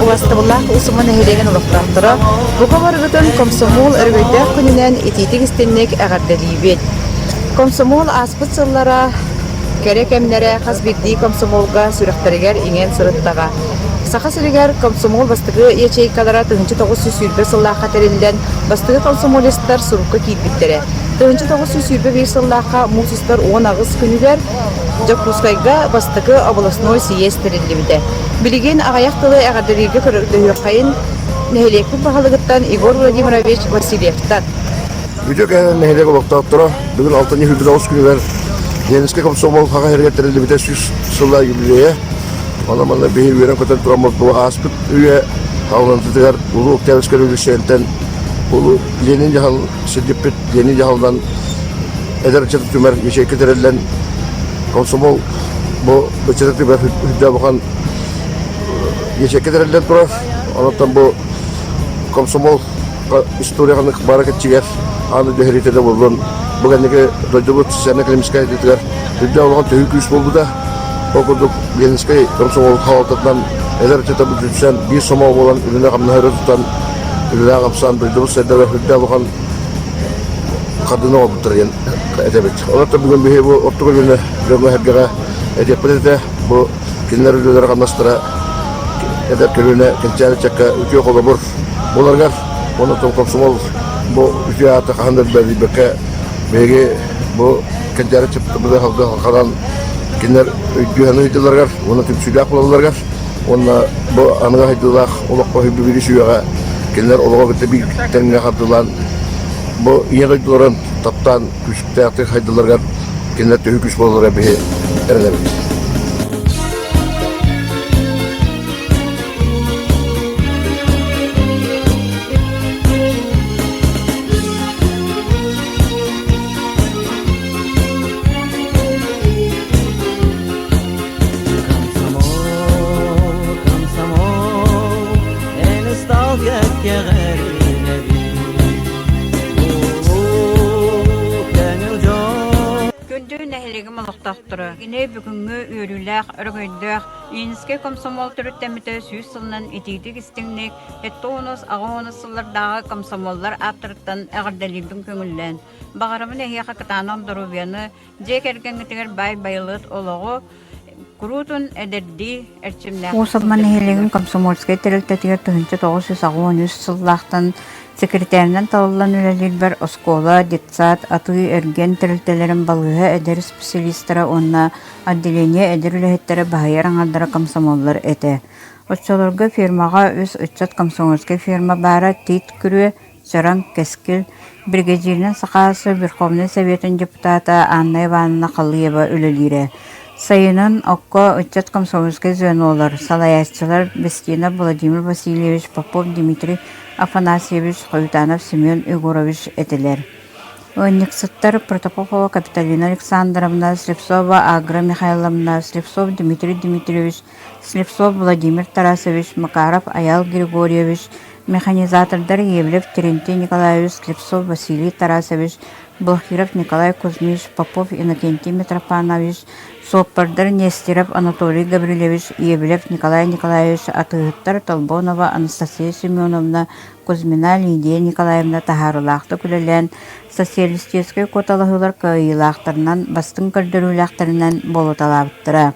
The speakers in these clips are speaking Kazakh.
Уастабыллах усуман эхелеген улуқтақтыра, бұға барғытын комсомол өргөйдәк күнінен ететік істеннек әғардалибет. Комсомол аспыт сыллара, керек әмнәрі қаз бірдей комсомолға сүріқтірігер еңен сұрыттаға. Сақа сürігер комсомол бастығы ячейкалара 1900 сыллаққа тәрелден бастығы комсомолистар сұрыққа кейтбіттері. 1901 сыллаққа мұсыстар 10 ағыз күнігер Жакускайга бастығы областной съезд тәрелдебіді. Білеген ағаяқтылы әғадырығы көрді қайын нәхелекпін бағалығыттан Игорь Владимирович Васильевтан. Үтек әнен нәхелегі олықтауыттыра, бүгін 6 күнігер күнігер Ленинский комсомол қаға әргет тәрелдебіде 100 сылла юбилея. Анаманна бейір верен көтен тұрамыз бұл аспыт үйе қауынантыдығар ұлы октябрьскер үлісентен ұлы Ленин жағал сәдеппет Ленин жағалдан әдір чәті түмәр ешекі тәрелден комсомол бұл чәті түмәр хүдді бұған ешекі тәрелден тұра. Анаттан бұл комсомол историяғаны бара кетчігер аны дөхеритеді болдың. Бұғаннеге дойдығыт сәне кілеміскай дедігер хүдді олған түйі күйіс болды да Окудук Ленинский комсомол халатынан эдер чета бүтүнсен бир сомол болан үлүнө камна хөрөттан үлүнө камсан дойдубуз эдер хүддө алган кадына олуптурген эдебит. Оларда бүгүн бие бу оттугу күнү жөмө хергага эдепте бу кинер үлүлөр камнастыра эдер көрүнө кенчали чакка үтө колобур буларга оны комсомол бу үтө ата хандар бебеке беге бу кенчали чакка бу халдан Кинер үйдüğünü hiddilargar, onu tüpsüylük bulallargar. Onu bu anıga hiddilak, olakpa hübbü biri süyaga. Kinler olağa bitti bir tenine hardılan. Bu iyi hiddiların taptan, küçükte yaktık hiddilargar. Kinler tühü küç bulallarga bir erelemez. Yine bugünkü örüler, örgüler, Ленинский комсомол türüttemite 100 yılından etidik istinlik, ettoğunuz, ağınız sıllardağı komsomollar aptırıktan ağırdalibin köngüllen. Bağırımın ehiye kakıtanın durubiyanı, cek erkengeteler bay-bayılıt oluğu, kurutun ederdi erçimler. Oğuzman ehiyeligin komsomolskay tereltetiger 1900 sıllardan sekreterinden talılan ülelilber oskola, detsat, atı ergen tereltelerin balığı eder spesialistara onna addeleniye eder ülehettere bahayaran aldara komsomollar ete. Otçolorga firmaga öz ötçat komsomolskay firma bara tit kürü, Çaran Keskil, brigadiyerin sakası Verkhovный Sovetin deputata Anna Ivanovna Kalıyeva ülelire. Sayının okko ötçat komsomolskay zönolar, salayasçılar Bestina Vladimir Vasilyevich Popov, Dmitri Афанасьевич, Ховитанов, Семен Егорович ettiler. Önniksitler Protopopova, Kapitalina Alexandrovna, Slivsova, Agra Mikhailovna, Slivsov, Dmitri Dmitrievich, Slivsov, Vladimir Tarasevich, Makarov, Ayal Grigorьевич, mexanizatordar Yevlev, Terentий Nikolaevich, Slivsov, Vasiliy Tarasevich, Блохиров, Николай Кузьмич, Попов, Иннокентий Митрофанович, Соппардar Нестеров, Анатолий Гаврилевич, Yevlev, Николай Николаевич, Атыгыттар Толбонова, Анастасия Семеновна, Кузьмина, Лидия Николаевна Тахарулақты күлелен, социалистический коталығылар кайылақтарынан, бастың көрдірулақтарынан болуталабыттыра.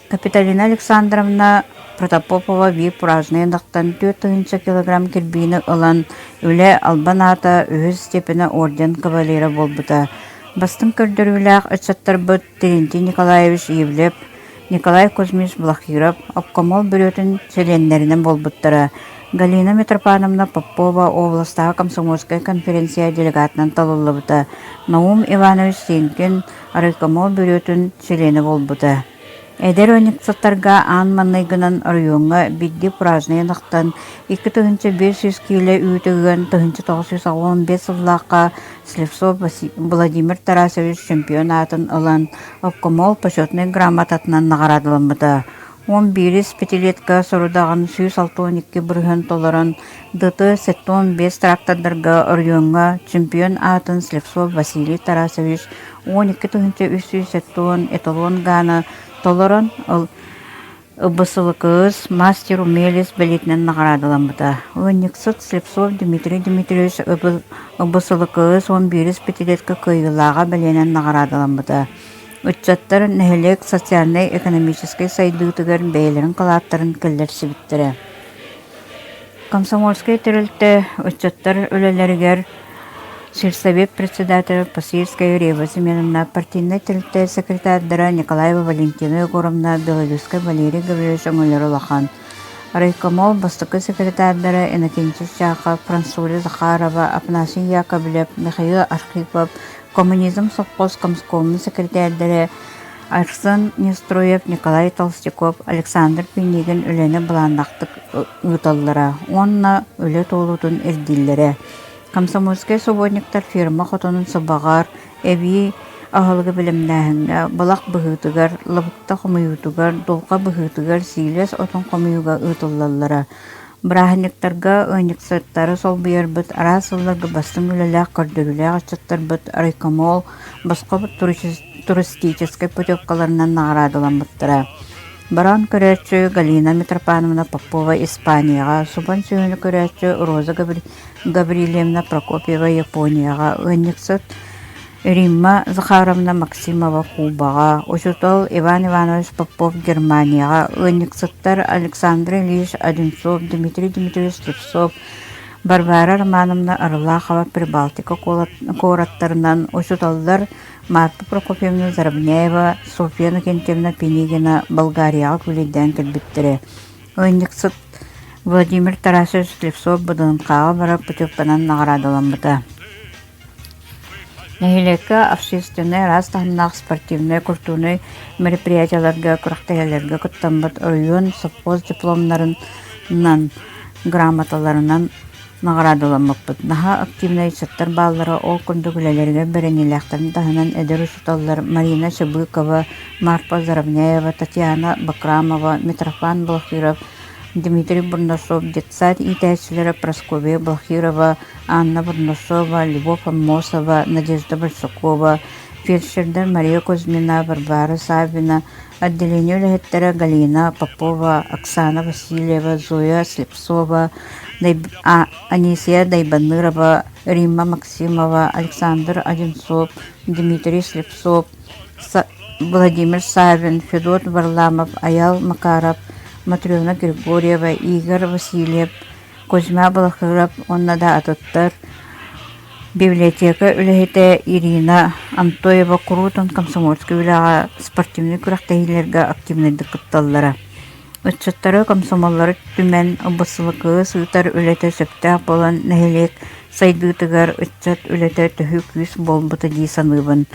Капиталина Александровна Протопопова бейіп празднайындақтан 4 килограмм кирбейіні ылан үлі албаната өз степені орден кавалері болбыта. Бастың көрдірулақ өтсаттар бұд Терентий Николаевич Евлев, Николай Кузьмич Блохиров, обкомол бүретін селенлерінен болбыттыра. Галина Митрофановна Попова областағы комсомольская конференция делегатынан талылыбыта. Наум Иванович Сенкин арыкомол бүретін селені болбыта. Эдер önniksаттарга ан манныйгынан районга бидди празднайынақтан 2500 киле үйтігін 1915 сыллаққа Слевцов Владимир Тарасевич чемпионатын ылан обкомол почетный грамотатынан нағарадылымыды. 11 пятилетка сорудағын 162 бірген толырын дыты 15 трактордарға районга чемпион атын Слевцов Василий Тарасевич 12 эталон ганы толырын Обосылыкыз мастер умелец билетинен наградыламыта. Униксыт Слепцов Дмитрий Дмитриевич обосылыкыз 11 пятилетка кыйылага биленен наградыламыта. Үтчаттар нәһелек социальный экономический сайдыгытыгар бәйлерин кылааттарын келлерсибиттире. Комсомольский тирилте үтчаттар өлелергер сельсовет председателя Пасирская Рева Семеновна, партийный тирилте секретарь Николаева Валентина Егоровна, Белорусская Валерий Гаврилович Амулер-Улахан, райкомол бастыкы секретарь Иннокентий Шахов, Франсуля Захарова, Афанасий Яковлев, Михаил Архипов, коммунизм совхоз комском секретарь Арсен Нестроев, Николай Толстяков, Александр Пенигин үлені бұландақтық ұталлара, онна үлі толудың эрдиллері. Комсомольский субботниктар фирма хотонун собагар, эви ахылгы билимнәһингә, балак быһытыгар, лабыкта хомыютугар, долка быһытыгар силес отон хомыюга ытыллаллара. Брахниктарга ыниксаттары сол биербит, арасылларга бастың үлеләк көрдөгүләк ачыттар бит, райкомол, басқа бит туристической путевкаларынан наградыламыттыра. Баран көрәчі Галина Митрофановна Попова Испанияға, Субан сүйіні көрәчі Роза Гаврилевна Прокопьева Японияға, Ыниксат Римма Захаровна Максимова Кубаға, Ошутол Иван Иванович Попов Германияға, Ыниксаттар Александр Ильич Одинцов, Дмитрий Дмитриевич Слепцов, Барбара Романовна Орлахова Прибалтика кораттарынан, Ошутолдар Марта Прокопьевна Зарабняева, Софья Накентьевна Пенигина, Болгарияға күлейден кілбіттірі. Ойниксыт Владимир Тарасович Слепцов бұдынқаға барып путевканан наградыламыта. Нәхилекке общественный раз тахыннақ спортивный культурный мероприятияларға, күрақтәлерге күттамбыт район совхоз дипломларынан, грамоталарынан наградыламыппыт. Наха активный саттар баллары ол күндүгүлелерге беренелектарын тахынан эдер ушуталлар Марина Шабыкова, Марпа Заравняева, Татьяна Бакрамова, Митрофан Балхиров, Дмитрий Бурносов, детсад итәчеләре Прасковья Балхирова, Анна Бурносова, Любовь Амосова, Надежда Большакова, фельдшердер Мария Кузьмина, Варвара Савина, отделение легеттера Галина Попова, Оксана Васильева, Зоя Слепцова, Анисия Дайбанырова, Римма Максимова, Александр Одинцов, Дмитрий Слепцов, Владимир Савин, Федот Варламов, Аял Макаров, Матрёна Григорьева, Игорь Васильев, Кузьма Балахыров, оннада атыттар, библиотека үләһете Ирина Антоева Крутон Комсомольский үләға спортивный күрәктәйләргә активныйды кытталлара. Өтчеттары комсомоллары түмен обысылықы сыйтар үләте сөпті болан нәхелек сайдытыгар өтчет үләте түхі күс болбыты дей саныбын.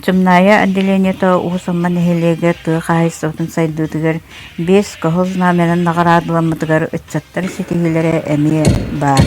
Чымная отделениета уғысамма нәхелеге тұғы қайсывтын сайдытыгар 5 көхыл знаменен нағарадыламытыгар өтчеттар сетігілері әмие бар.